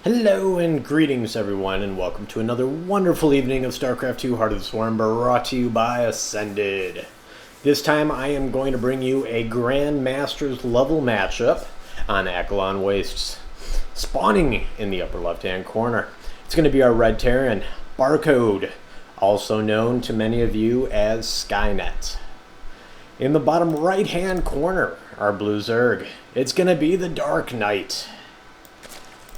Hello and greetings everyone, and welcome to another wonderful evening of StarCraft 2 Heart of the Swarm, brought to you by Ascended. This time I am going to bring you a Grandmasters level matchup on Acheron Wastes. Spawning in the upper left hand corner, it's going to be our Red Terran, Barcode, also known to many of you as SkyneT. In the bottom right hand corner, our Blue Zerg, it's going to be the DarkKnight.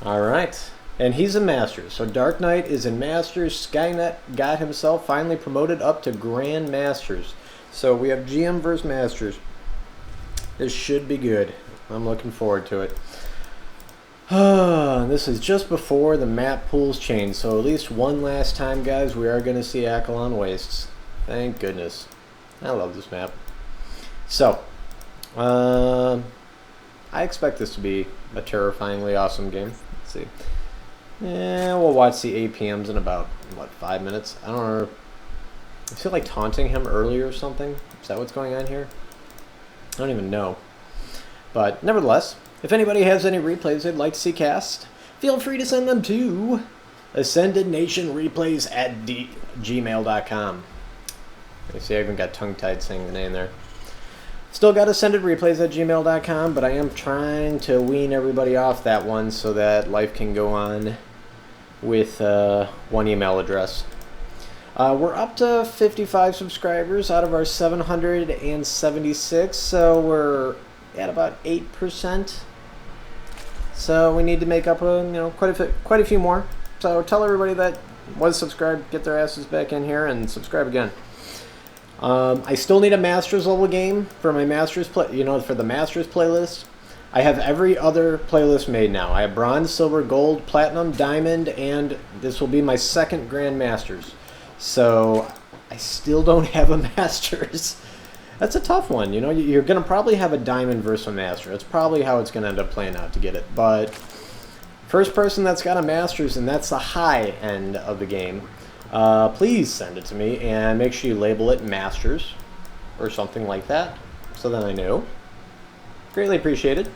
Alright, and he's a Master. So DarkKnight is in Masters. SkyneT got himself finally promoted up to Grandmasters. So we have GM versus Masters. This should be good. I'm looking forward to it. This is just before the map pools change. So at least one last time, guys, we are going to see Acheron Wastes. Thank goodness. I love this map. So, I expect this to be a terrifyingly awesome game. Let's see. Yeah, we'll watch the APMs in about, what, 5 minutes? I don't know. I feel like taunting him earlier or something. Is that what's going on here? I don't even know. But nevertheless, if anybody has any replays they'd like to see cast, feel free to send them to AscendedNationReplays at gmail.com. You see, I even got tongue-tied saying the name there. Still got AscendedReplays at gmail.com, but I am trying to wean everybody off that one so that life can go on with one email address. We're up to 55 subscribers out of our 776, so we're at about 8%. So we need to make up quite a few more. So tell everybody that was subscribed, get their asses back in here and subscribe again. I still need a Masters level game for my Masters for the Masters playlist. I have every other playlist made now. I have Bronze, Silver, Gold, Platinum, Diamond, and this will be my second Grandmasters. So I still don't have a Masters. That's a tough one. You know, you're going to probably have a Diamond versus a Master. That's probably how it's going to end up playing out to get it. But first person that's got a Masters, and that's the high end of the game, please send it to me and make sure you label it Masters or something like that so then I know. Greatly appreciated.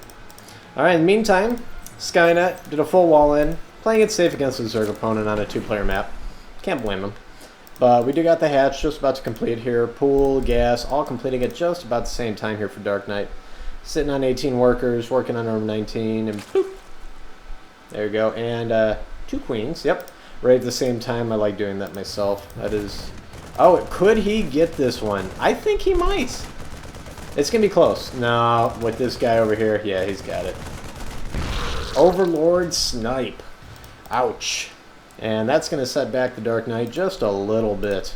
Alright, in the meantime, SkyneT did a full wall in, playing it safe against a Zerg opponent on a 2-player map. Can't blame him. But we do got the hatch just about to complete here. Pool, gas, all completing at just about the same time here for DarkKnight. Sitting on 18 workers, working on room 19, and boop. There you go. And 2 queens, yep. Right at the same time. I like doing that myself. That is... Oh, could he get this one? I think he might. It's going to be close. No, with this guy over here, yeah, he's got it. Overlord Snipe. Ouch. And that's going to set back the DarkKnight just a little bit.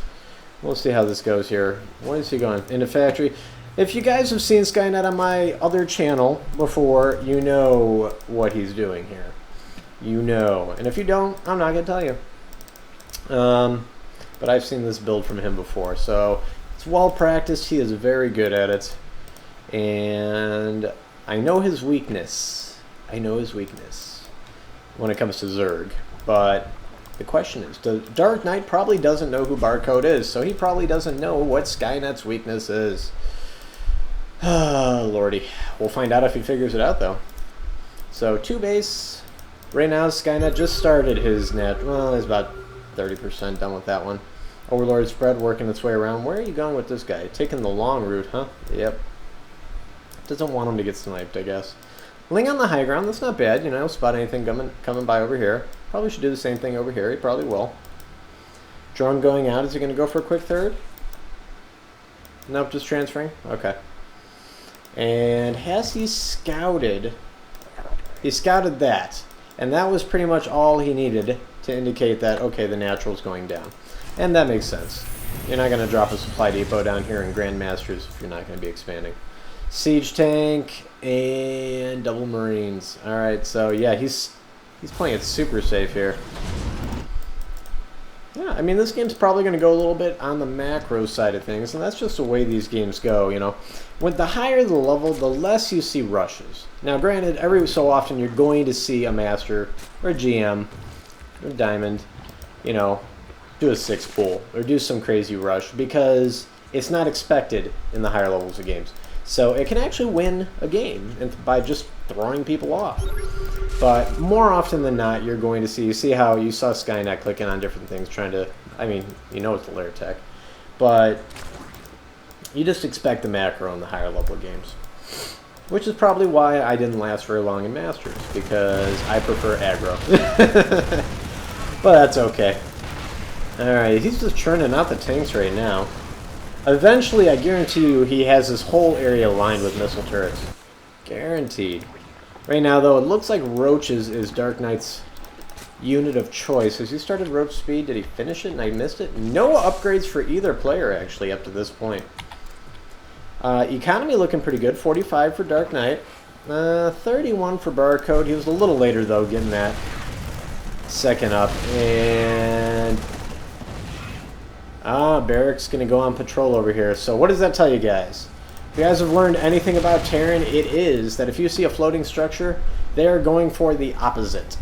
We'll see how this goes here. Where is he going? Into factory. If you guys have seen SkyneT on my other channel before, you know what he's doing here. You know. And if you don't, I'm not going to tell you. But I've seen this build from him before. So it's well practiced. He is very good at it. And I know his weakness. I know his weakness when it comes to Zerg. But the question is, DarkKnight probably doesn't know who Barcode is. So he probably doesn't know what SkyneT's weakness is. Lordy. We'll find out if he figures it out, though. So 2 base... Right now, SkyneT just started his net. Well, he's about 30% done with that one. Overlord spread working its way around. Where are you going with this guy? Taking the long route, huh? Yep. Doesn't want him to get sniped, I guess. Ling on the high ground. That's not bad. You know, spot anything coming by over here. Probably should do the same thing over here. He probably will. Drone going out. Is he going to go for a quick third? Nope, just transferring. Okay. And has he scouted? He scouted that. And that was pretty much all he needed to indicate that, okay, the natural's going down. And that makes sense. You're not going to drop a supply depot down here in Grandmasters if you're not going to be expanding. Siege tank and double marines. Alright, so yeah, he's playing it super safe here. Yeah, I mean, this game's probably going to go a little bit on the macro side of things, and that's just the way these games go, you know. With the higher the level, the less you see rushes. Now, granted, every so often you're going to see a Master or a GM or Diamond, you know, do a 6 pool or do some crazy rush because it's not expected in the higher levels of games. So it can actually win a game by just throwing people off. But more often than not, you're going to see, you see how you saw SkyneT clicking on different things, trying to, I mean, you know it's the layer tech, but you just expect the macro in the higher level games. Which is probably why I didn't last very long in Masters, because I prefer aggro. But that's okay. Alright, he's just churning out the tanks right now. Eventually, I guarantee you, he has this whole area lined with missile turrets. Guaranteed. Right now, though, it looks like Roaches is DarkKnight's unit of choice. Has he started Roach Speed? Did he finish it and I missed it? No upgrades for either player, actually, up to this point. Economy looking pretty good. 45 for DarkKnight. 31 for Barcode. He was a little later, though, getting that second up. And Barrack's going to go on patrol over here. So what does that tell you guys? If you guys have learned anything about Terran, it is that if you see a floating structure, they're going for the opposite.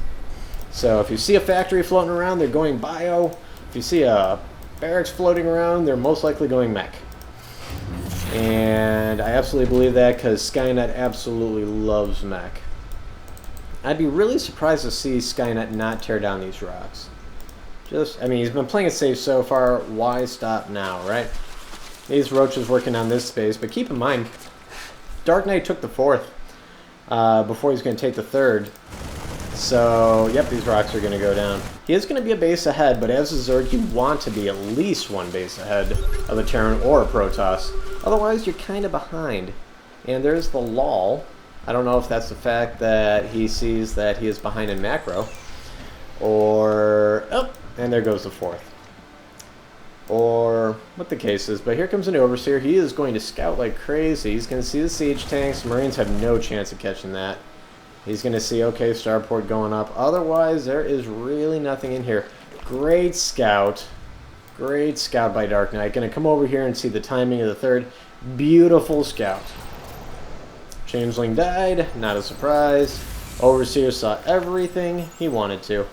So if you see a factory floating around, they're going bio. If you see a barracks floating around, they're most likely going mech. And I absolutely believe that because SkyneT absolutely loves mech. I'd be really surprised to see SkyneT not tear down these rocks. I mean, he's been playing it safe so far. Why stop now, right? These Roaches working on this space, but keep in mind, DarkKnight took the 4th before he's going to take the 3rd. So, yep, these rocks are going to go down. He is going to be a base ahead, but as a Zerg, you want to be at least one base ahead of a Terran or a Protoss. Otherwise, you're kind of behind. And there's the lull. I don't know if that's the fact that he sees that he is behind in macro. Or, oh, and there goes the 4th. Or what the case is, but here comes an Overseer. He is going to scout like crazy. He's going to see the siege tanks. Marines have no chance of catching that. He's going to see, okay, starport going up. Otherwise, there is really nothing in here. Great scout. Great scout by DarkKnight. Going to come over here and see the timing of the 3rd. Beautiful scout. Changeling died. Not a surprise. Overseer saw everything he wanted to.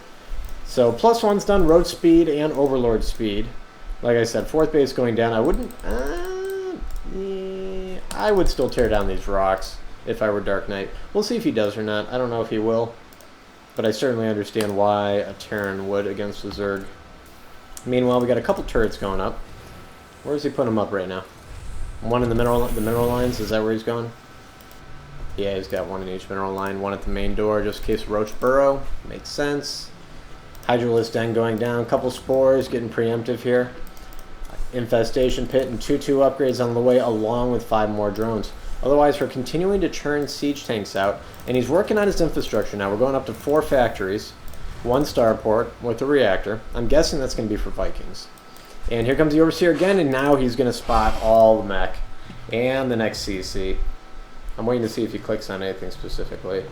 So, +1's done. Road speed and Overlord speed. Like I said, 4th base going down. I wouldn't... yeah, I would still tear down these rocks if I were DarkKnight. We'll see if he does or not. I don't know if he will. But I certainly understand why a Terran would against the Zerg. Meanwhile, we got a couple turrets going up. Where is he putting them up right now? One in the mineral lines? Is that where he's going? Yeah, he's got one in each mineral line. One at the main door, just in case Roach burrow. Makes sense. Hydralisk Den going down. Couple spores, getting preemptive here. Infestation pit and 2-2 upgrades on the way, along with 5 more drones. Otherwise, we're continuing to churn siege tanks out, and he's working on his infrastructure now. We're going up to 4 factories, 1 starport with a reactor. I'm guessing that's going to be for Vikings. And here comes the Overseer again, and now he's going to spot all the mech and the next CC. I'm waiting to see if he clicks on anything specifically.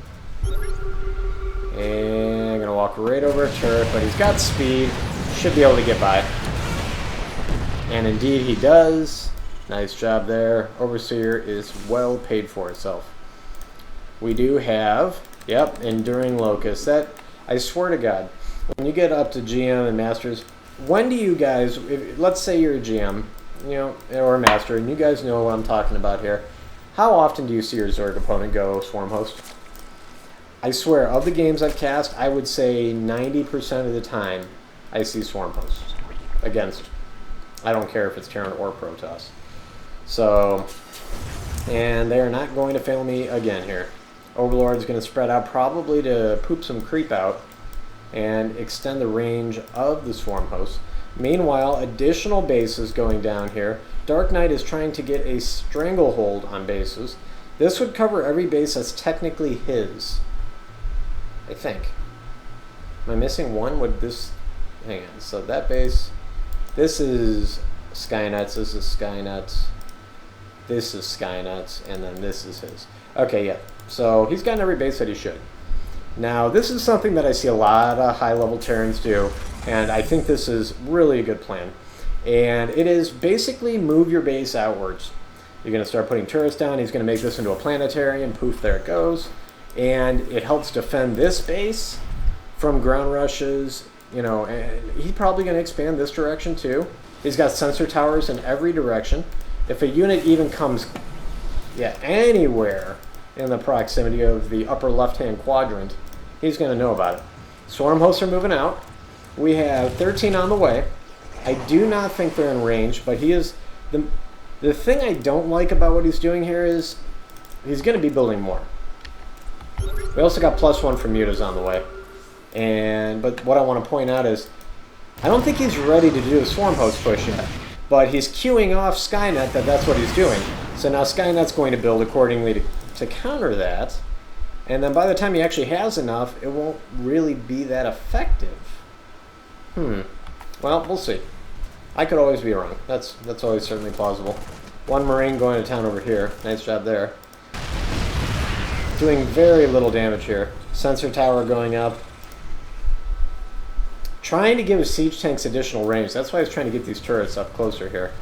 And I'm going to walk right over a turret, but he's got speed. Should be able to get by. And indeed he does. Nice job there. Overseer is well paid for itself. We do have, yep, Enduring Locust. That, I swear to God, when you get up to GM and Masters, when do you guys, let's say you're a GM, you know, or a Master, and you guys know what I'm talking about here. How often do you see your Zerg opponent go Swarm Host? I swear, of the games I've cast, I would say 90% of the time I see Swarm Host against. I don't care if it's Terran or Protoss. So, and they are not going to fail me again here. Overlord's going to spread out probably to poop some creep out and extend the range of the Swarm Host. Meanwhile, additional bases going down here. DarkKnight is trying to get a stranglehold on bases. This would cover every base that's technically his. I think. Am I missing one? Would this... Hang on. So that base... This is SkyneT's, this is SkyneT's, this is SkyneT's, and then this is his. Okay, yeah. So he's gotten every base that he should. Now, this is something that I see a lot of high-level Terrans do, and I think this is really a good plan. And it is basically move your base outwards. You're going to start putting turrets down. He's going to make this into a planetary, and poof, there it goes. And it helps defend this base from ground rushes. You know, and he's probably going to expand this direction too. He's got sensor towers in every direction. If a unit even comes, yeah, anywhere in the proximity of the upper left-hand quadrant, he's going to know about it. Swarm hosts are moving out. We have 13 on the way. I do not think they're in range, but he is... The thing I don't like about what he's doing here is he's going to be building more. We also got +1 from mutas on the way. But what I want to point out is I don't think he's ready to do a swarm host push yet. But he's queuing off SkyneT that's what he's doing. So now SkyneT's going to build accordingly to counter that. And then by the time he actually has enough, it won't really be that effective. Well, we'll see. I could always be wrong. That's always certainly plausible. One Marine going to town over here. Nice job there. Doing very little damage here. Sensor tower going up. Trying to give his siege tanks additional range. That's why he's trying to get these turrets up closer here.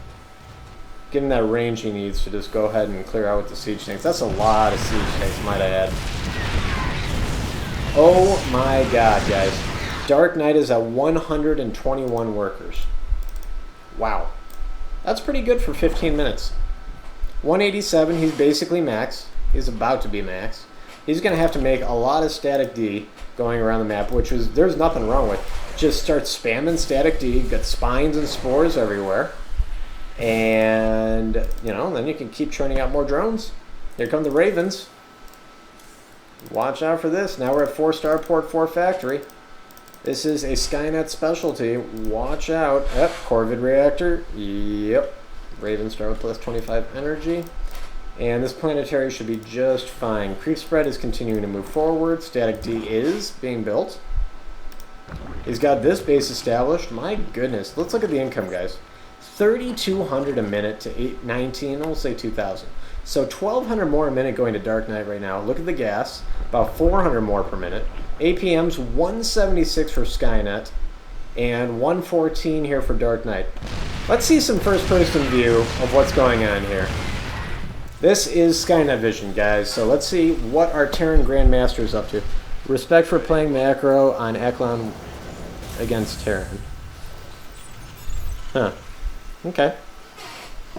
Give him that range he needs to just go ahead and clear out with the siege tanks. That's a lot of siege tanks, might I add. Oh my god, guys. DarkKnight is at 121 workers. Wow. That's pretty good for 15 minutes. 187, he's basically max. He's about to be max. He's going to have to make a lot of static D going around the map, which is, there's nothing wrong with. Just start spamming static D, you've got spines and spores everywhere. And, you know, then you can keep churning out more drones. Here come the Ravens. Watch out for this. Now we're at 4-star port 4 factory. This is a SkyneT specialty. Watch out. Yep, Corvid reactor. Yep. Ravens start with +25 energy. And this planetary should be just fine. Creep spread is continuing to move forward. Static D is being built. He's got this base established. My goodness. Let's look at the income, guys. 3,200 a minute to 819. We'll say 2,000. So 1,200 more a minute going to DarkKnight right now. Look at the gas. About 400 more per minute. APM's 176 for SkyneT. And 114 here for DarkKnight. Let's see some first-person view of what's going on here. This is SkyneT vision, guys. So let's see what our Terran Grandmaster is up to. Respect for playing macro on Eklon against Terran. Huh. Okay.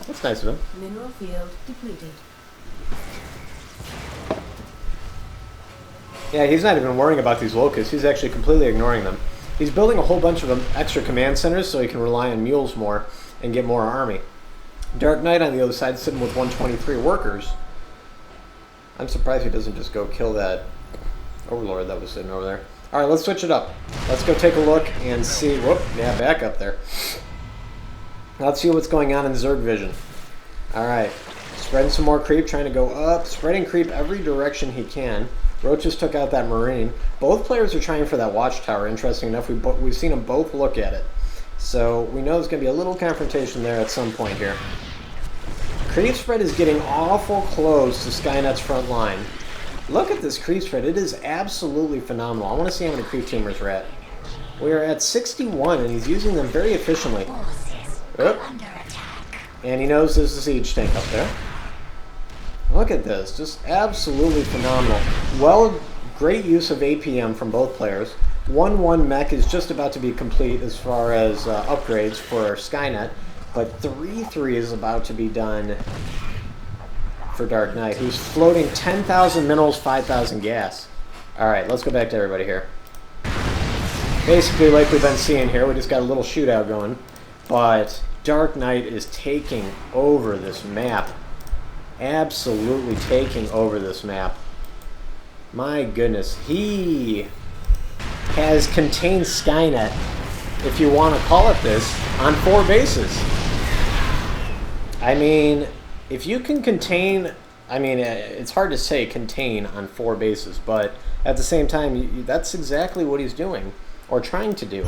That's nice of him. Mineral field depleted. Yeah, he's not even worrying about these locusts. He's actually completely ignoring them. He's building a whole bunch of extra command centers so he can rely on mules more and get more army. DarkKnight on the other side sitting with 123 workers. I'm surprised he doesn't just go kill that Overlord that was sitting over there. Alright, let's switch it up. Let's go take a look and see. Whoop, yeah, back up there. Let's see what's going on in Zerg vision. Alright, spreading some more creep, trying to go up, spreading creep every direction he can. Roach just took out that Marine. Both players are trying for that watchtower. Interesting enough, we've seen them both look at it. So we know there's going to be a little confrontation there at some point here. Creep spread is getting awful close to SkyneT's front line. Look at this creep spread. It is absolutely phenomenal. I want to see how many creep teamers we're at. We are at 61, and he's using them very efficiently. And he knows there's a siege tank up there. Look at this. Just absolutely phenomenal. Well, great use of APM from both players. 1-1 mech is just about to be complete as far as upgrades for SkyneT, but 3-3 is about to be done for DarkKnight, who's floating 10,000 minerals, 5,000 gas. Alright, let's go back to everybody here. Basically, like we've been seeing here, we just got a little shootout going, but DarkKnight is taking over this map. Absolutely taking over this map. My goodness, he has contained SkyneT, if you want to call it this, on 4 bases. I mean, if you can contain, I mean, it's hard to say contain on 4 bases, but at the same time, that's exactly what he's doing, or trying to do.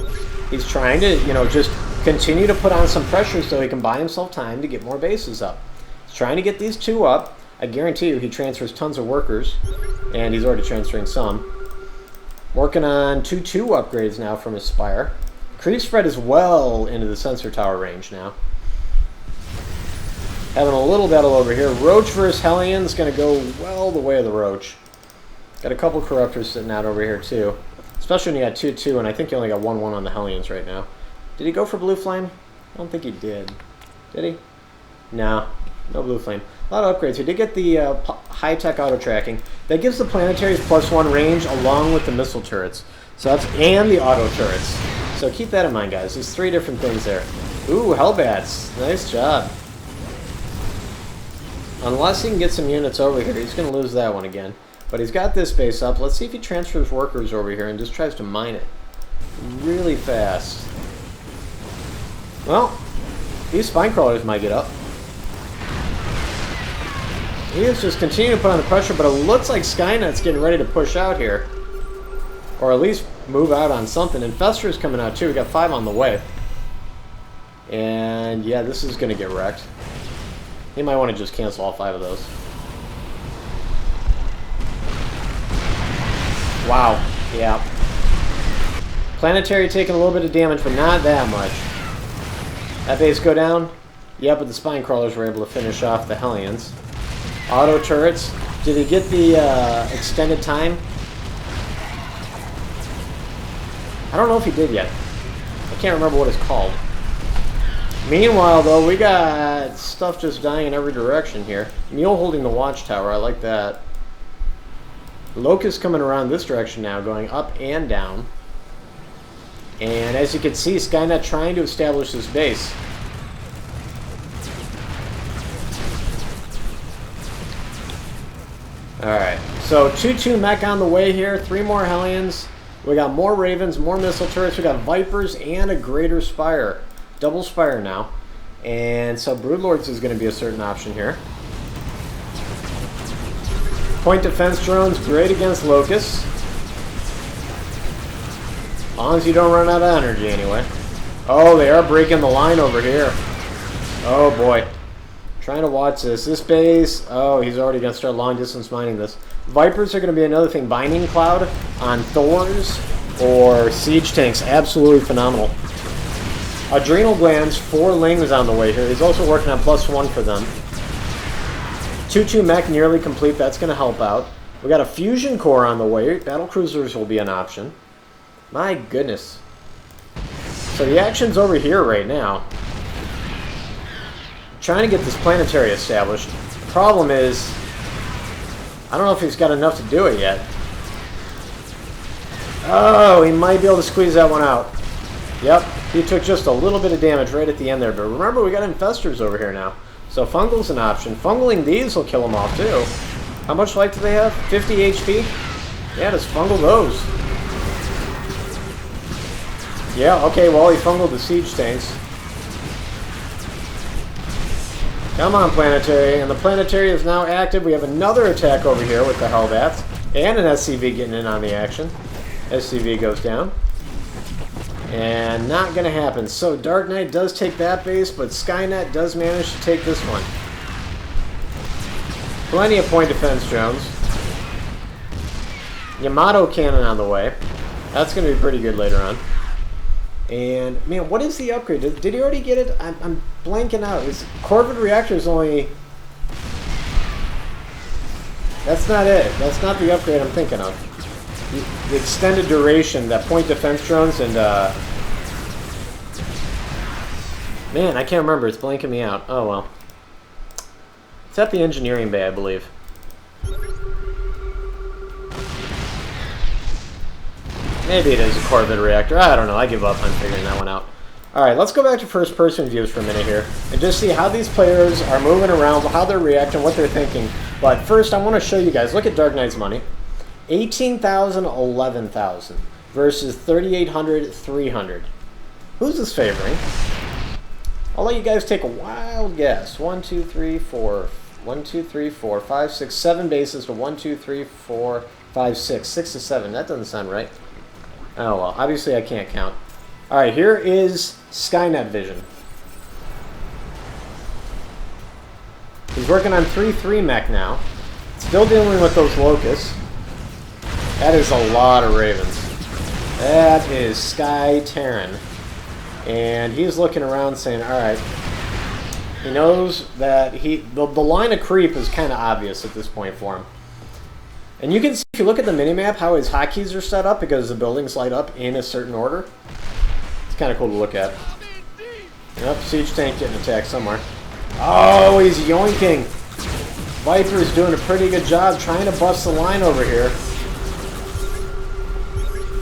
He's trying to, you know, just continue to put on some pressure so he can buy himself time to get more bases up. He's trying to get these 2 up. I guarantee you he transfers tons of workers, and he's already transferring some. Working on 2-2 upgrades now from his Spire. Creep spread is well into the sensor tower range now. Having a little battle over here. Roach versus Hellions going to go well the way of the Roach. Got a couple Corruptors sitting out over here too. Especially when you got 2-2, and I think you only got 1-1 on the Hellions right now. Did he go for Blue Flame? I don't think he did. Did he? No. No blue flame. A lot of upgrades. We did get the high-tech auto tracking. That gives the planetaries +1 range along with the missile turrets. So that's and the auto turrets. So keep that in mind, guys. There's 3 different things there. Ooh, Hellbats. Nice job. Unless he can get some units over here, he's going to lose that one again. But he's got this base up. Let's see if he transfers workers over here and just tries to mine it really fast. Well, these spine crawlers might get up. He is just continuing to put on the pressure, but it looks like SkyneT's getting ready to push out here. Or at least move out on something. Infestor's coming out too. We got 5 on the way. And yeah, this is going to get wrecked. He might want to just cancel all 5 of those. Wow. Yeah. Planetary taking a little bit of damage, but not that much. That base go down? Yeah, but the spine crawlers were able to finish off the Hellions. Auto turrets. Did he get the extended time? I don't know if he did yet. I can't remember what it's called. Meanwhile, though, we got stuff just dying in every direction here. Mule holding the watchtower. I like that. Locust coming around this direction now, going up and down. And as you can see, SkyneT trying to establish this base. Alright, so 2-2 mech on the way here. 3 more Hellions. We got more Ravens, more missile turrets. We got Vipers and a Greater Spire. Double Spire now. And so Broodlords is going to be a certain option here. Point defense drones, great against Locusts. As long as you don't run out of energy anyway. Oh, they are breaking the line over here. Oh boy. Trying to watch this. This base, oh, he's already going to start long distance mining this. Vipers are going to be another thing. Binding Cloud on Thors or Siege Tanks. Absolutely phenomenal. Adrenal Glands, 4 Lings on the way here. He's also working on +1 for them. 2-2 mech nearly complete. That's going to help out. We got a Fusion Core on the way. Battle Cruisers will be an option. My goodness. So the action's over here right now. Trying to get this planetary established. The problem is, I don't know if he's got enough to do it yet. Oh, he might be able to squeeze that one out. Yep, he took just a little bit of damage right at the end there. But remember, we got Infestors over here now. So Fungal's an option. Fungling these will kill them off too. How much life do they have? 50 HP? Yeah, just fungal those. Yeah, okay, well, he fungaled the siege tanks. Come on, Planetary. And the Planetary is now active. We have another attack over here with the Hellbats. And an SCV getting in on the action. SCV goes down. And not going to happen. So DarkKnight does take that base, but SkyneT does manage to take this one. Plenty of point defense drones. Yamato cannon on the way. That's going to be pretty good later on. And, man, what is the upgrade? Did he already get it? I'm blanking out. Corvid Reactor is only... That's not it. That's not the upgrade I'm thinking of. The extended duration, that point defense drones, and, man, I can't remember. It's blanking me out. Oh, well. It's at the engineering bay, I believe. Maybe it is a Corvid reactor. I don't know. I give up on figuring that one out. Alright, let's go back to first-person views for a minute here and just see how these players are moving around, how they're reacting, what they're thinking. But first, I want to show you guys. Look at DarkKnight's money. 18,000, 11,000 versus 3,800, 300. Who's this favoring? I'll let you guys take a wild guess. 1, 2, 3, 4. 1, 2, 3, 4, 5, 6, 7 bases to 1, 2, 3, 4, 5, 6. 6 to 7. That doesn't sound right. Oh well, obviously I can't count. Alright, here is SkyneT vision. He's working on 3-3 mech now. Still dealing with those locusts. That is a lot of Ravens. That is Sky Terran. And he's looking around saying, alright. He knows that the line of creep is kind of obvious at this point for him. And you can see, if you look at the minimap, how his hotkeys are set up because the buildings light up in a certain order. It's kind of cool to look at. Yep, siege tank getting attacked somewhere. Oh, he's yoinking. Viper's doing a pretty good job trying to bust the line over here.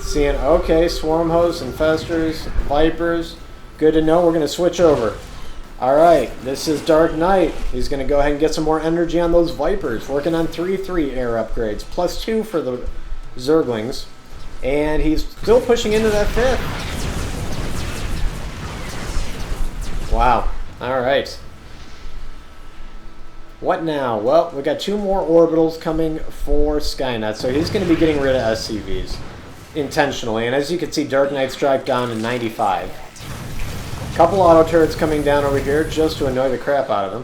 Seeing, okay, Swarm Hosts, Infestors, Vipers. Good to know. We're going to switch over. Alright, this is DarkKnight. He's going to go ahead and get some more energy on those Vipers. Working on 3/3 air upgrades. +2 for the Zerglings. And he's still pushing into that 5th. Wow. Alright. What now? Well, we got 2 more orbitals coming for SkyneT, so he's going to be getting rid of SCVs intentionally. And as you can see, DarkKnight's dropped down to 95. Couple auto turrets coming down over here just to annoy the crap out of him.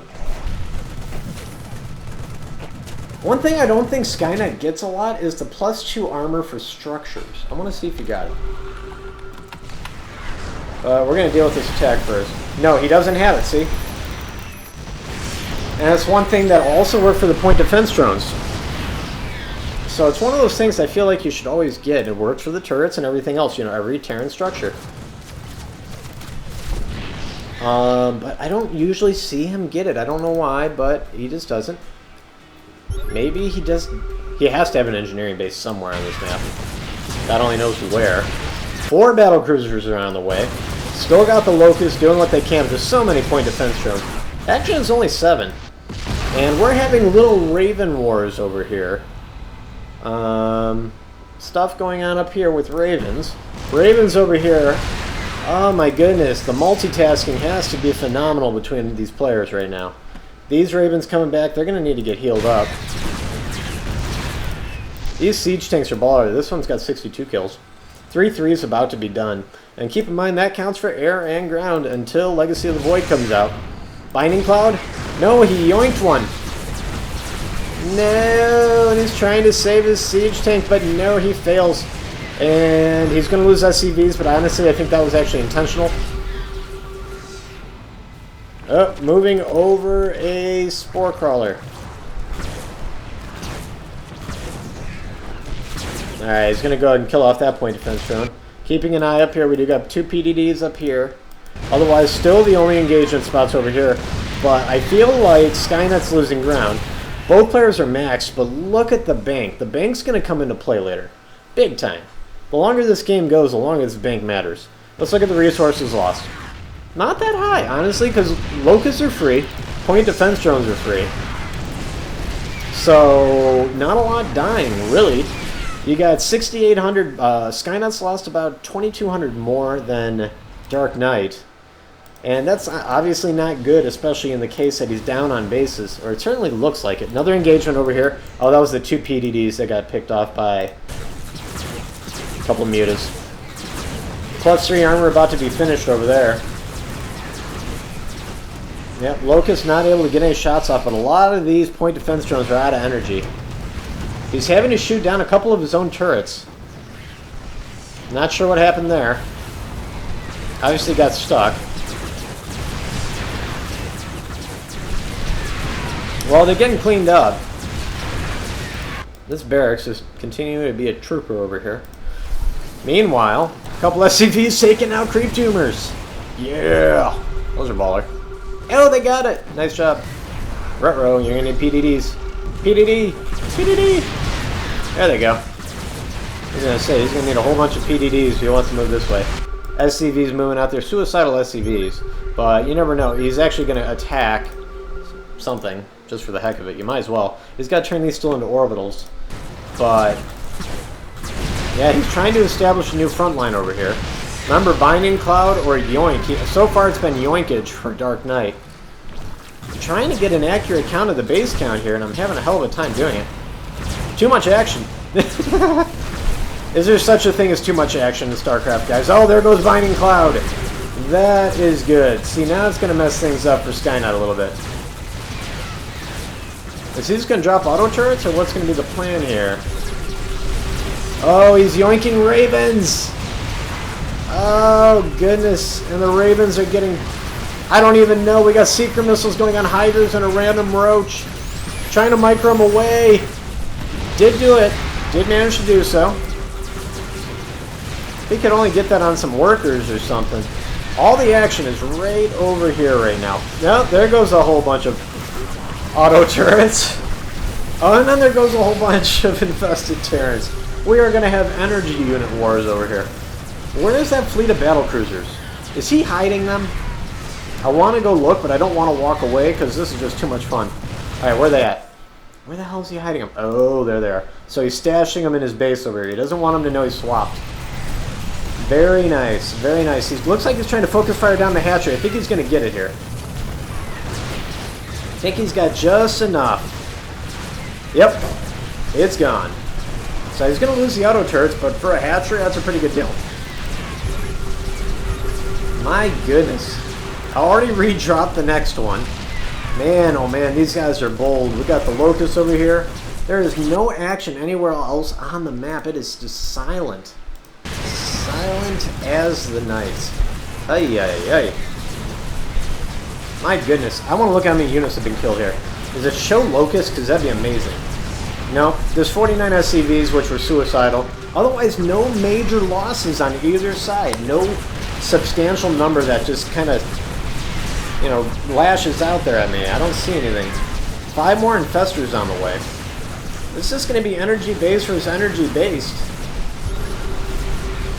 One thing I don't think SkyneT gets a lot is the +2 armor for structures. I want to see if he got it. We're going to deal with this attack first. No, he doesn't have it, see? And that's one thing that also worked for the point defense drones. So it's one of those things I feel like you should always get. It works for the turrets and everything else, you know, every Terran structure. But I don't usually see him get it. I don't know why, but he just doesn't. Maybe he does. He has to have an engineering base somewhere on this map. God only knows where. 4 battle cruisers are on the way. Still got the Locusts doing what they can. There's so many point defense drones. Actually, it's only 7. And we're having little Raven wars over here. Stuff going on up here with Ravens. Ravens over here. Oh my goodness, the multitasking has to be phenomenal between these players right now. These Ravens coming back, they're going to need to get healed up. These siege tanks are baller. This one's got 62 kills. 3/3 is about to be done. And keep in mind that counts for air and ground until Legacy of the Void comes out. Binding Cloud? No, he yoinked one. No, and he's trying to save his siege tank, but no, he fails. And he's going to lose SCVs, but honestly, I think that was actually intentional. Oh, moving over a Spore Crawler. Alright, he's going to go ahead and kill off that point defense drone. Keeping an eye up here, we do got 2 PDDs up here. Otherwise, still the only engagement spots over here. But I feel like SkyneT's losing ground. Both players are maxed, but look at the bank. The bank's going to come into play later. Big time. The longer this game goes, the longer this bank matters. Let's look at the resources lost. Not that high, honestly, because Locusts are free. Point defense drones are free. So, not a lot dying, really. You got 6,800. SkyneT's lost about 2,200 more than DarkKnight. And that's obviously not good, especially in the case that he's down on bases. Or it certainly looks like it. Another engagement over here. Oh, that was the 2 PDDs that got picked off by a couple of mutas. +3 armor about to be finished over there. Yep, Locust not able to get any shots off, but a lot of these point defense drones are out of energy. He's having to shoot down a couple of his own turrets. Not sure what happened there. Obviously got stuck. Well, they're getting cleaned up. This barracks is continuing to be a trooper over here. Meanwhile, a couple SCVs taking out creep tumors. Yeah! Those are baller. Oh, they got it! Nice job. Ruh-roh, you're gonna need PDDs. PDD! PDD! There they go. I was gonna say, he's gonna need a whole bunch of PDDs if he wants to move this way. SCVs moving out there. Suicidal SCVs. But you never know. He's actually gonna attack something, just for the heck of it. You might as well. He's got to turn these still into orbitals. But yeah, he's trying to establish a new front line over here. Remember, Binding Cloud or Yoink. So far it's been Yoinkage for DarkKnight. I'm trying to get an accurate count of the base count here, and I'm having a hell of a time doing it. Too much action. Is there such a thing as too much action in StarCraft, guys? Oh, there goes Binding Cloud. That is good. See, now it's going to mess things up for SkyneT a little bit. Is he just going to drop auto turrets, or what's going to be the plan here? Oh, he's yoinking Ravens! Oh, goodness. And the Ravens are getting... I don't even know. We got secret missiles going on Hydras and a random Roach. Trying to micro him away. Did do it. Did manage to do so. He could only get that on some workers or something. All the action is right over here right now. Now, there goes a whole bunch of auto turrets. Oh, and then there goes a whole bunch of infested Terrans. We are going to have energy unit wars over here. Where is that fleet of battle cruisers? Is he hiding them? I want to go look, but I don't want to walk away because this is just too much fun. Alright, where are they at? Where the hell is he hiding them? Oh, there they are. So he's stashing them in his base over here. He doesn't want them to know he's swapped. Very nice, very nice. He looks like he's trying to focus fire down the hatchery. I think he's going to get it here. I think he's got just enough. Yep, it's gone. So he's going to lose the auto turrets, but for a hatchery, that's a pretty good deal. My goodness. I already redropped the next one. Man, oh man, these guys are bold. We got the Locust over here. There is no action anywhere else on the map. It is just silent. Silent as the night. Ay, ay, ay. My goodness. I want to look at how many units have been killed here. Does it show Locust? Because that'd be amazing. No, there's 49 SCVs, which were suicidal. Otherwise, no major losses on either side. No substantial number that just kind of, you know, lashes out there at me. I don't see anything. 5 more infestors on the way. This is going to be energy-based versus energy-based.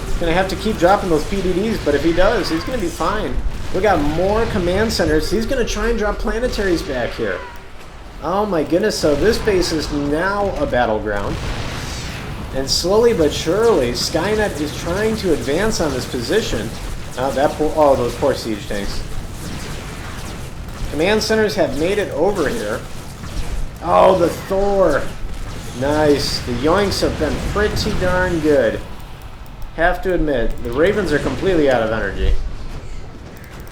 He's going to have to keep dropping those PDDs, but if he does, he's going to be fine. We got more command centers. He's going to try and drop planetaries back here. Oh my goodness, so this base is now a battleground. And slowly but surely, SkyneT is trying to advance on this position. Oh, those poor siege tanks. Command centers have made it over here. Oh, the Thor. Nice. The Yoinks have been pretty darn good. Have to admit, the Ravens are completely out of energy.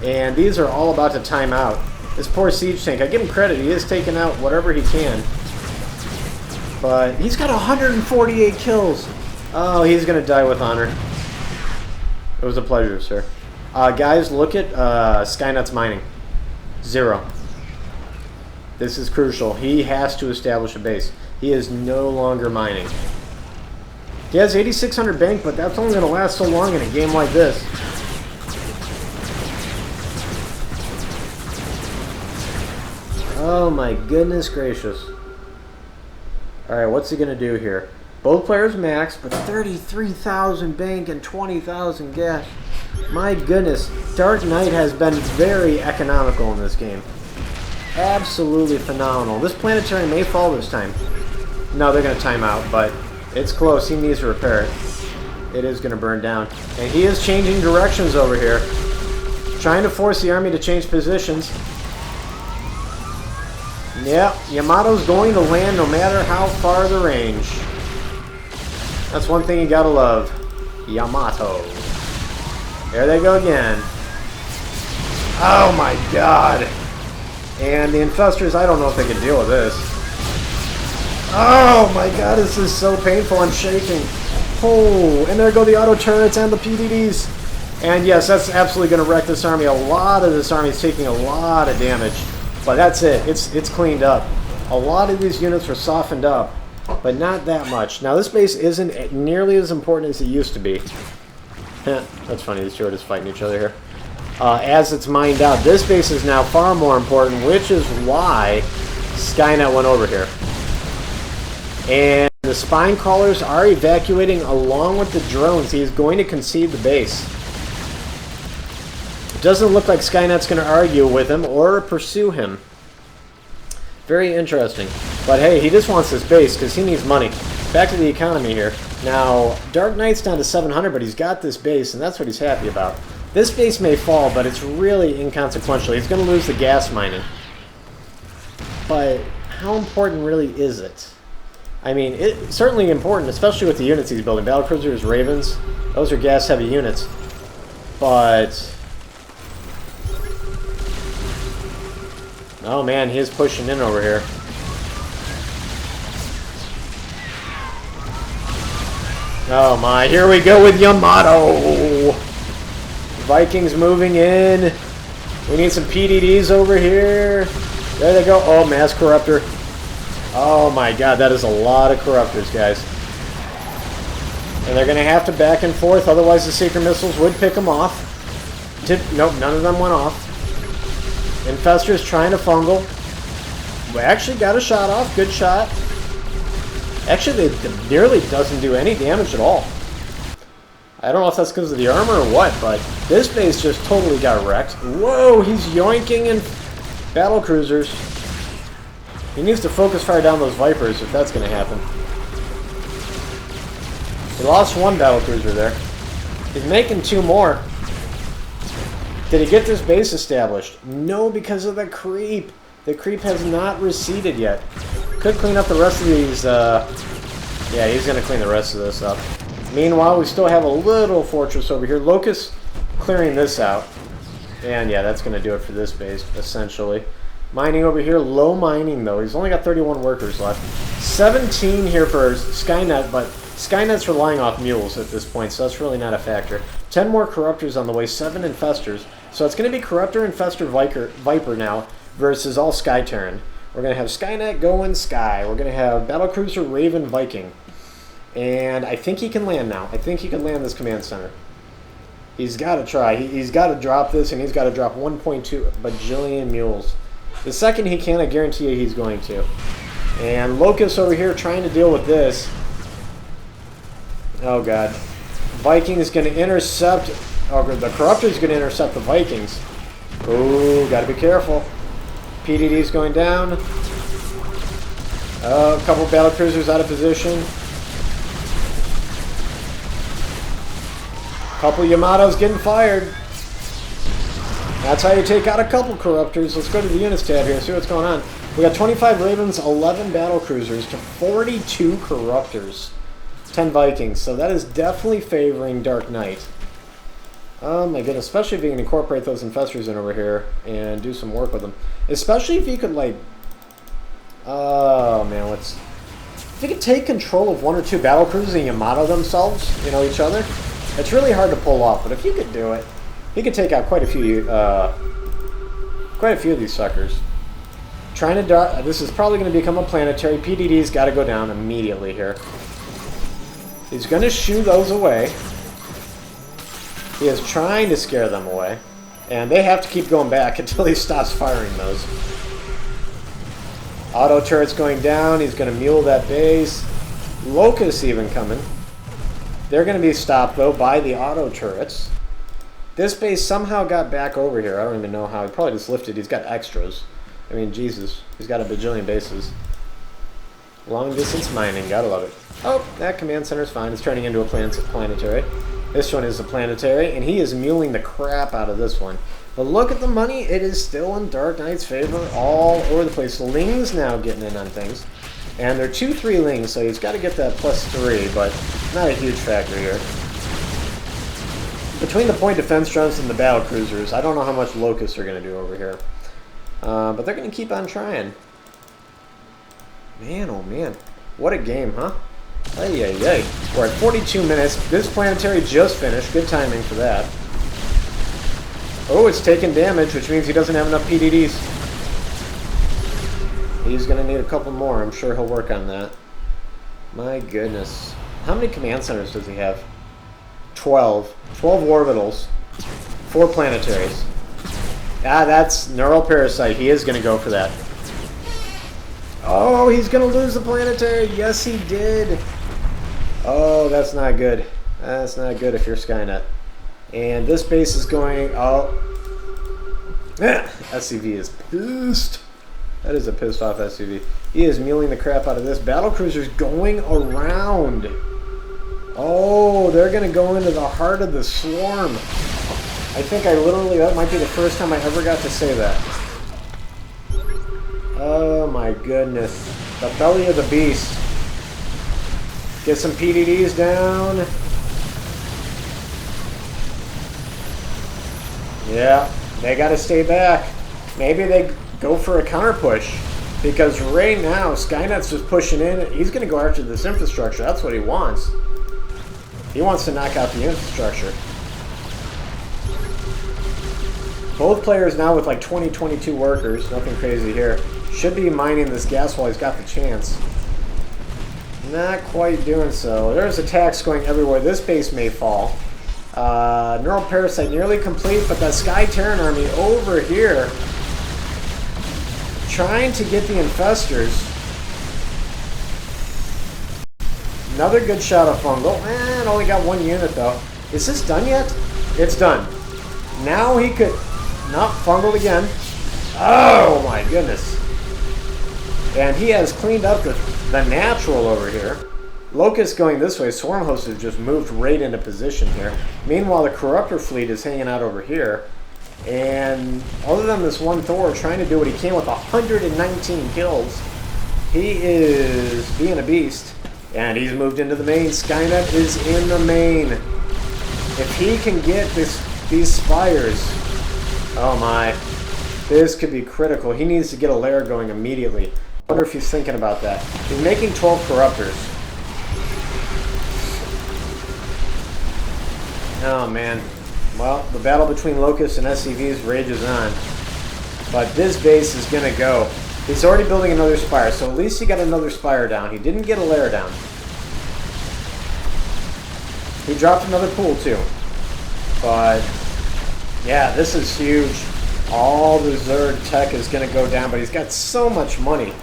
And these are all about to time out. This poor siege tank, I give him credit, he is taking out whatever he can. But he's got 148 kills. Oh, he's going to die with honor. It was a pleasure, sir. Guys, look at SkyneT's mining. 0. This is crucial. He has to establish a base. He is no longer mining. He has 8,600 bank, but that's only going to last so long in a game like this. Oh my goodness gracious. Alright, what's he going to do here? Both players max, but 33,000 bank and 20,000 gas. My goodness, DarkKnight has been very economical in this game. Absolutely phenomenal. This planetary may fall this time. No, they're going to time out, but it's close. He needs to repair it. It is going to burn down. And he is changing directions over here. Trying to force the army to change positions. Yeah, Yamato's going to land no matter how far the range. That's one thing you gotta love. Yamato. There they go again. Oh my god. And the infestors, I don't know if they can deal with this. Oh my god, this is so painful. I'm shaking. Oh, and there go the auto turrets and the PDDs. And yes, that's absolutely going to wreck this army. A lot of this army is taking a lot of damage. But that's it. It's cleaned up. A lot of these units were softened up, but not that much. Now, this base isn't nearly as important as it used to be. That's funny. These two are just fighting each other here. As it's mined out, this base is now far more important, which is why SkyneT went over here. And the spine crawlers are evacuating along with the drones. He is going to concede the base. It doesn't look like SkyneT's going to argue with him or pursue him. Very interesting. But hey, he just wants this base because he needs money. Back to the economy here. Now, DarkKnight's down to 700, but he's got this base, and that's what he's happy about. This base may fall, but it's really inconsequential. He's going to lose the gas mining. But how important really is it? I mean, it's certainly important, especially with the units he's building. Battlecruisers, Ravens, those are gas-heavy units. But... oh man, he is pushing in over here. Oh my, here we go with Yamato! Vikings moving in. We need some PDDs over here. There they go. Oh, mass corruptor. Oh my god, that is a lot of corruptors, guys. And they're going to have to back and forth, otherwise the seeker missiles would pick them off. Nope, none of them went off. Infester's trying to fungal. We actually got a shot off. Good shot. Actually, it nearly doesn't do any damage at all. I don't know if that's because of the armor or what, but this base just totally got wrecked. Whoa, he's yoinking in battle cruisers. He needs to focus fire down those Vipers if that's going to happen. He lost one battle cruiser there. He's making 2 more. Did he get this base established? No, because of the creep. The creep has not receded yet. Could clean up the rest of these. Yeah, he's going to clean the rest of this up. Meanwhile, we still have a little fortress over here. Locust clearing this out. And yeah, that's going to do it for this base, essentially. Mining over here. Low mining, though. He's only got 31 workers left. 17 here for SkyneT, but SkyneT's relying off mules at this point, so that's really not a factor. 10 more Corruptors on the way. 7 Infestors. So it's going to be Corruptor, Infestor, Viper now versus all Sky Terran. We're going to have SkyneT going Sky. We're going to have Battlecruiser Raven Viking. And I think he can land now. I think he can land this command center. He's got to try. He's got to drop this, and he's got to drop 1.2 bajillion mules. The second he can, I guarantee you he's going to. And Locust over here trying to deal with this. Oh, God. Viking is going to intercept. Oh, the Corruptor is going to intercept the Vikings. Ooh, got to be careful. PDD's going down. A couple battlecruisers out of position. Couple Yamato's getting fired. That's how you take out a couple Corruptors. Let's go to the units tab here and see what's going on. We got 25 Ravens, 11 battlecruisers to 42 Corruptors. 10 Vikings. So that is definitely favoring DarkKnight. Oh my goodness, especially if you can incorporate those Infestors in over here and do some work with them. Especially if you could, like... Oh man, if you could take control of 1 or 2 battlecruisers and Yamato themselves, you know, each other. It's really hard to pull off, but if you could do it, he could take out quite a few of these suckers. Trying to this is probably going to become a planetary. PDD's got to go down immediately here. He's going to shoo those away. He is trying to scare them away, and they have to keep going back until he stops firing those. Auto turret's going down. He's going to mule that base. Locust even coming. They're going to be stopped, though, by the auto turrets. This base somehow got back over here. I don't even know how. He probably just lifted. He's got extras. I mean, Jesus. He's got a bajillion bases. Long distance mining. Gotta love it. Oh, that command center's fine. It's turning into a planetary. This one is a planetary, and he is muling the crap out of this one. But look at the money. It is still in DarkKnight's favor all over the place. Ling's now getting in on things. And they're 2-3 Lings, so he's got to get that +3, but not a huge factor here. Between the point defense drones and the battle cruisers, I don't know how much Locusts are going to do over here. But they're going to keep on trying. Man, oh man. What a game, huh? Ay, ay, ay. We're at 42 minutes. This planetary just finished. Good timing for that. Oh, it's taking damage, which means he doesn't have enough PDDs. He's going to need a couple more. I'm sure he'll work on that. My goodness. How many command centers does he have? 12. 12 orbitals. 4 planetaries. Ah, that's Neural Parasite. He is going to go for that. Oh, he's going to lose the planetary. Yes, he did. Oh, that's not good. That's not good if you're SkyneT. And this base is going... Oh. SCV is pissed. That is a pissed off SCV. He is muling the crap out of this. Battlecruiser's going around. Oh, they're going to go into the heart of the swarm. I think that might be the first time I ever got to say that. Oh my goodness. The belly of the beast. Get some PDDs down. Yeah, they got to stay back. Maybe they go for a counter push, because right now SkyneT's just pushing in. He's going to go after this infrastructure. That's what he wants. He wants to knock out the infrastructure. Both players now with like 20, 22 workers. Nothing crazy here. Should be mining this gas while he's got the chance. Not quite doing so. There's attacks going everywhere. This base may fall. Neural Parasite nearly complete, but that Sky Terran army over here trying to get the Infestors. Another good shot of Fungal. And only got one unit though. Is this done yet? It's done. Now he could... Not Fungal again. Oh my goodness. And he has cleaned up the natural over here. Locust going this way. Swarm Host has just moved right into position here. Meanwhile, the Corruptor fleet is hanging out over here. And other than this one Thor trying to do what he can with 119 kills, he is being a beast. And he's moved into the main. SkyneT is in the main. If he can get these spires, oh my, this could be critical. He needs to get a lair going immediately. I wonder if he's thinking about that. He's making 12 Corruptors. Oh man. Well, the battle between Locusts and SCVs rages on. But this base is going to go. He's already building another spire, so at least he got another spire down. He didn't get a lair down. He dropped another pool too. But yeah, this is huge. All the Zerg tech is going to go down, but he's got so much money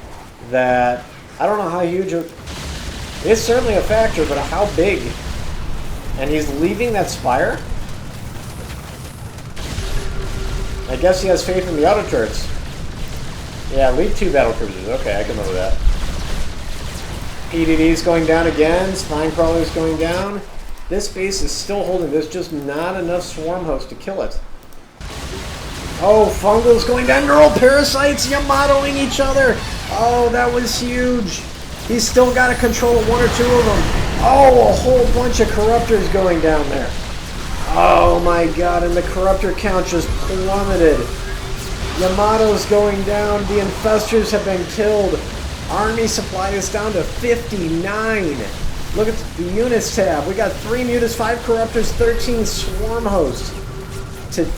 that I don't know how huge it's certainly a factor, but how big. And he's leaving that spire? I guess he has faith in the auto turrets. Yeah, leave 2 battle cruisers. Okay, I can live with that. PDD's going down again. Spine Crawler's going down. This base is still holding. There's just not enough Swarm Host to kill it. Oh, Fungal's going down. Neural Parasites Yamatoing each other. Oh, that was huge. He's still got to control 1 or 2 of them. Oh, a whole bunch of Corruptors going down there. Oh my god, and the Corruptor count just plummeted. Yamato's going down. The Infestors have been killed. Army supply is down to 59. Look at the units tab. We got 3 Mutas, 5 Corruptors, 13 Swarm Hosts, to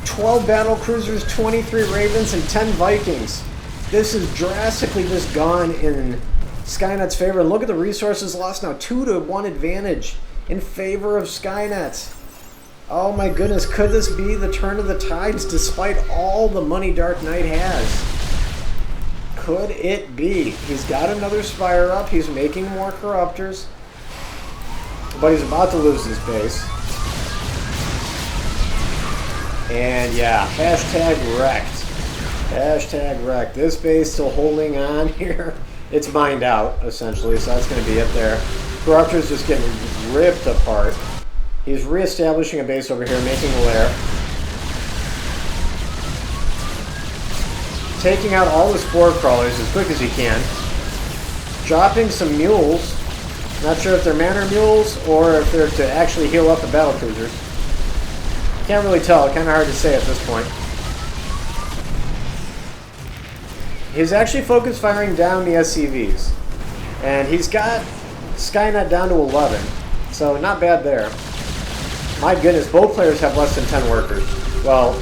12 Battle Cruisers, 23 Ravens, and 10 Vikings. This is drastically just gone in SkyneT's favor. And look at the resources lost now. 2-1 advantage in favor of SkyneT. Oh my goodness, could this be the turn of the tides despite all the money DarkKnight has? Could it be? He's got another Spire up. He's making more Corruptors. But he's about to lose his base. And yeah, hashtag wrecked. Hashtag wrecked. This base still holding on here. It's mined out, essentially, so that's going to be it there. Corruptor's just getting ripped apart. He's reestablishing a base over here, making a lair. Taking out all the Spore Crawlers as quick as he can. Dropping some mules. Not sure if they're Manor mules or if they're to actually heal up the battle cruisers. Can't really tell. Kind of hard to say at this point. He's actually focus firing down the SCVs. And he's got SkyneT down to 11. So not bad there. My goodness, both players have less than 10 workers. Well,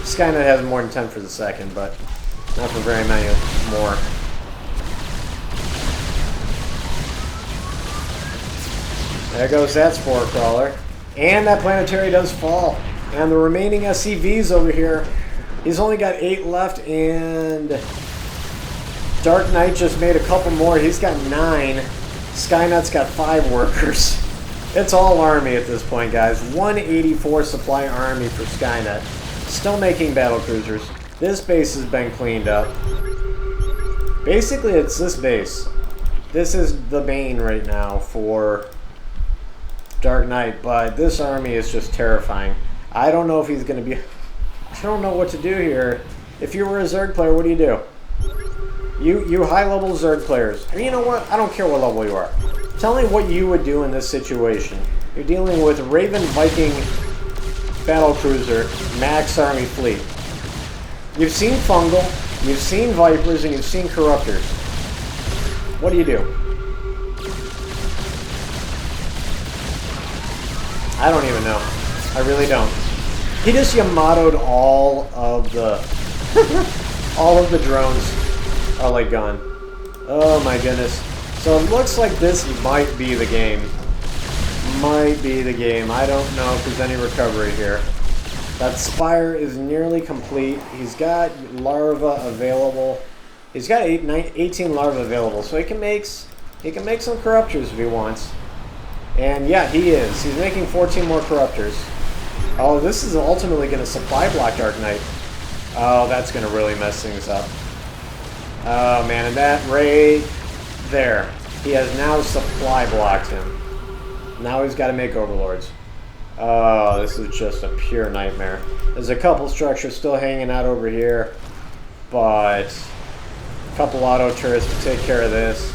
SkyneT has more than 10 for the second, but not for very many more. There goes that Spore Crawler. And that Planetary does fall. And the remaining SCVs over here, he's only got 8 left, and DarkKnight just made a couple more. He's got 9. SkyneT's got 5 workers. It's all army at this point, guys. 184 supply army for SkyneT. Still making battle cruisers. This base has been cleaned up. Basically, it's this base. This is the bane right now for DarkKnight, but this army is just terrifying. I don't know if he's going to be... I don't know what to do here. If you were a Zerg player, what do? You high-level Zerg players. And you know what? I don't care what level you are. Tell me what you would do in this situation. You're dealing with Raven Viking Battlecruiser Max Army Fleet. You've seen Fungal, you've seen Vipers, and you've seen Corruptors. What do you do? I don't even know. I really don't. He just Yamato'd all of the all of the drones are like gone. Oh my goodness. So it looks like this might be the game. might be the game. I don't know if there's any recovery here. That spire is nearly complete. He's got larva available. He's got 18 larvae available, so he can make some corruptors if he wants. And yeah, he is. He's making 14 more corruptors. Oh, this is ultimately going to supply block DarkKnight. Oh, that's going to really mess things up. Oh man, and that right there, he has now supply blocked him. Now he's got to make overlords. Oh, this is just a pure nightmare. There's a couple structures still hanging out over here, but a couple auto turrets to take care of this.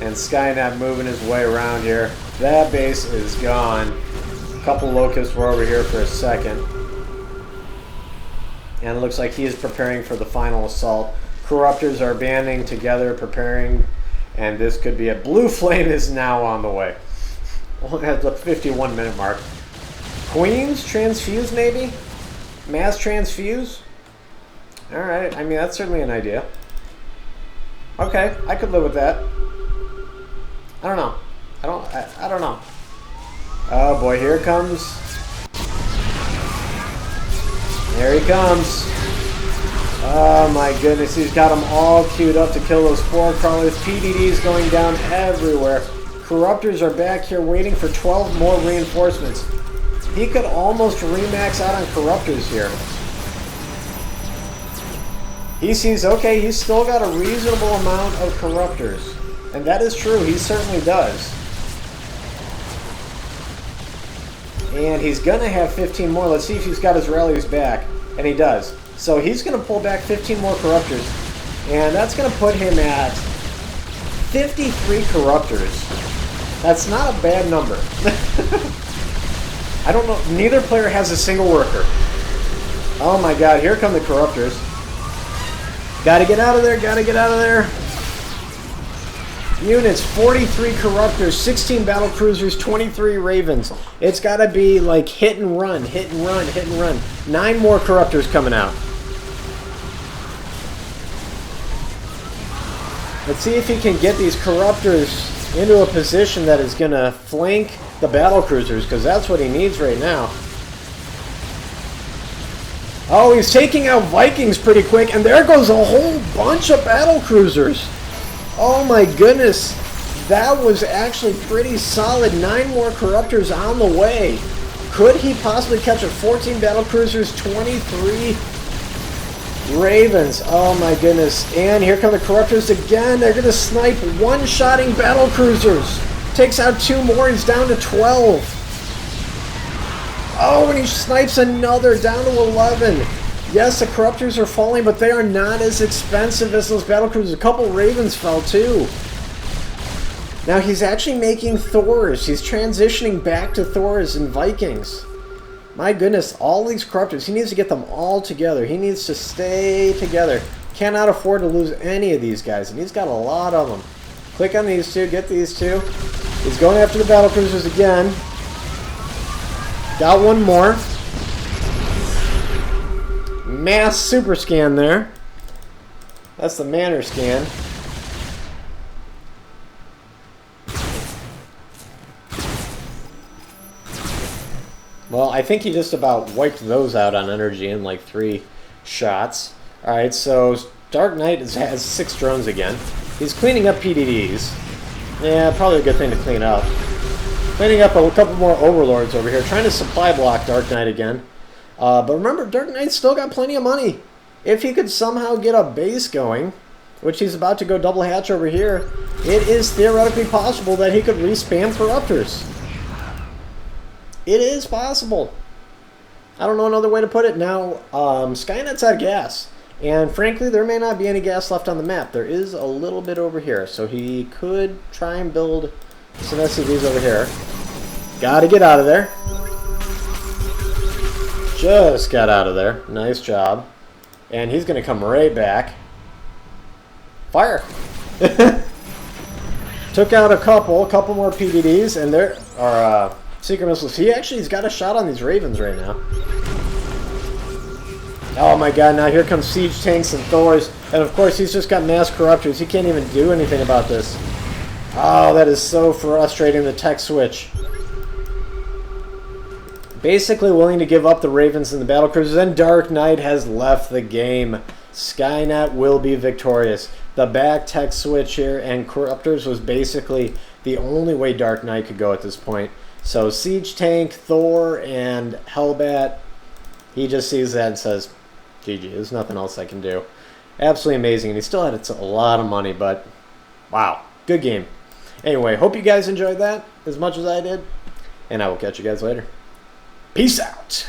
And SkyneT moving his way around here. That base is gone. A couple locusts were over here for a second. And it looks like he is preparing for the final assault. Corruptors are banding together, preparing, and this could be it. Blue Flame is now on the way. At the 51-minute mark. Queens transfuse, maybe? Mass transfuse? Alright, I mean, that's certainly an idea. Okay, I could live with that. I don't know. I don't know. Oh boy, here it comes. There he comes. Oh my goodness, he's got them all queued up to kill those spore crawlers. PDDs going down everywhere. Corruptors are back here waiting for 12 more reinforcements. He could almost remax out on corruptors here. He sees, okay, he's still got a reasonable amount of corruptors. And that is true, he certainly does. And he's gonna have 15 more. Let's see if he's got his rallies back. And he does. So he's gonna pull back 15 more corruptors. And that's gonna put him at 53 corruptors. That's not a bad number. I don't know, neither player has a single worker. Oh my god, here come the corruptors. Gotta get out of there, gotta get out of there. Units, 43 corruptors, 16 battle cruisers, 23 ravens. It's gotta be like hit and run, hit and run, hit and run. 9 more corruptors coming out. Let's see if he can get these corruptors into a position that is gonna flank the battle cruisers, because that's what he needs right now. Oh, he's taking out Vikings pretty quick, and there goes a whole bunch of battle cruisers. Oh my goodness, that was actually pretty solid. 9 more corruptors on the way. Could he possibly catch it? 14 battle cruisers, 23 ravens. Oh my goodness. And here come the corruptors again. They're going to snipe one-shotting battle cruisers. Takes out 2 more. He's down to 12. Oh, and he snipes another, down to 11. Yes, the corruptors are falling, but they are not as expensive as those battle cruisers. A couple ravens fell too. Now he's actually making Thors. He's transitioning back to Thors and Vikings. My goodness, all these corruptors, he needs to get them all together. He needs to stay together. Cannot afford to lose any of these guys, and he's got a lot of them. Click on these two, get these two. He's going after the battle cruisers again. Got one more. Mass super scan there. That's the manor scan. Well, I think he just about wiped those out on energy in like 3 shots. Alright, so DarkKnight has 6 drones again. He's cleaning up PDDs. Yeah, probably a good thing to clean up. Cleaning up a couple more overlords over here. Trying to supply block DarkKnight again. But remember, DarkKnight's still got plenty of money. If he could somehow get a base going, which he's about to go double hatch over here, it is theoretically possible that he could re-spam corruptors. It is possible. I don't know another way to put it. Now, SkyneT's out of gas. And frankly, there may not be any gas left on the map. There is a little bit over here. So he could try and build some SCVs over here. Gotta get out of there. Just got out of there. Nice job. And he's going to come right back. Fire! Took out a couple more PDDs, and there are secret missiles. He's got a shot on these ravens right now. Oh my god, now here comes siege tanks and Thors. And of course, he's just got mass corruptors. He can't even do anything about this. Oh, that is so frustrating, the tech switch. basically willing to give up the Ravens and the battlecruisers, and DarkKnight has left the game. SkyneT will be victorious. The back tech switch here and Corruptors was basically the only way DarkKnight could go at this point. So Siege Tank, Thor, and Hellbat, he just sees that and says, GG, there's nothing else I can do. Absolutely amazing, and he still had a lot of money, but wow, good game. Anyway, hope you guys enjoyed that as much as I did, and I will catch you guys later. Peace out.